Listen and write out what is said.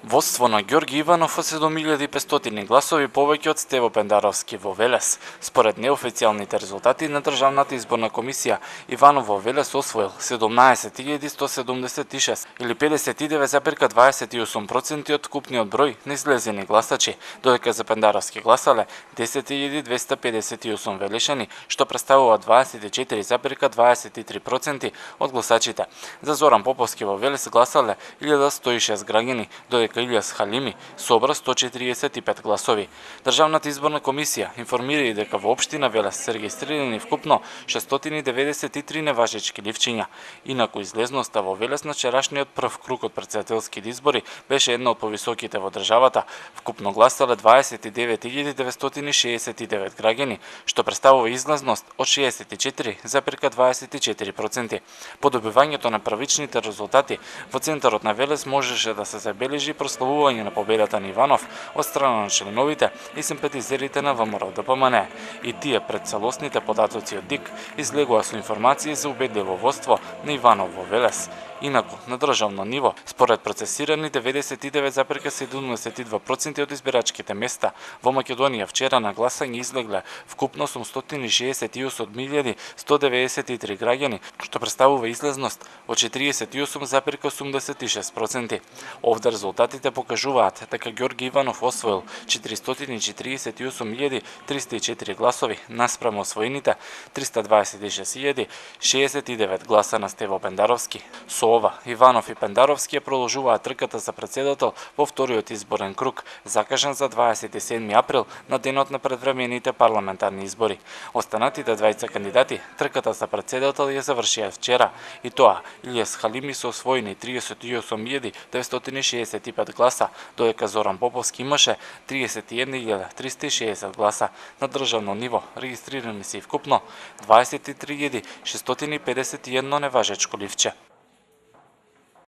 Водство на Ѓорги Иванов од 7500 гласови повеќе од Стево Пендаровски во Велес. Според неофицијалните резултати на Државната изборна комисија, Иванов во Велес освоил 17176 или 59,28% од купниот број на излезени гласачи, додека за Пендаровски гласале 10258 велешани, што представува 24,23% од гласачите. За Зоран Поповски во Велес гласале 1106 граѓани, додека Илијас Халими собра 145 гласови. Државната изборна комисија информира и дека во општина Велес се регистрирани вкупно 693 неважечки ливчиња. Инаку излезноста во Велес на вчерашниот прв круг од претседателски избори беше една од повисоките во државата. Вкупно гласале 29969 граѓани, што представува излезност од 64,24%. По добивањето на првичните резултати во центарот на Велес можеше да се забележи прославување на победата на Иванов од страна на членовите и симпатизерите на ВМРО-ДПМН. И тие пред целосните податоци од ДИК излегува со информации за убедливо водство на Иванов во Велес. Инаку, на државно ниво, според процесирани 99,72% од избирачките места во Македонија вчера на гласање излегле вкупно 868.193 граѓани, што представува излезност од 48,86%. Овде резултатите покажуваат дека Ѓорги Иванов освоил 448.304 гласови наспрема освоените 326.069 гласа на Стево Пендаровски. Со ова, Иванов и Пендаровски ја продолжуваат трката за претседател во вториот изборен круг, закажан за 27 април на денот на предвремените парламентарни избори. Останатите двајца кандидати трката за претседател ја завршија вчера, и тоа Илијас Халими со освоени 38.965 гласа, додека Зоран Поповски имаше 31.360 гласа. На државно ниво регистрирани се вкупно 23.651 неважечко ливче.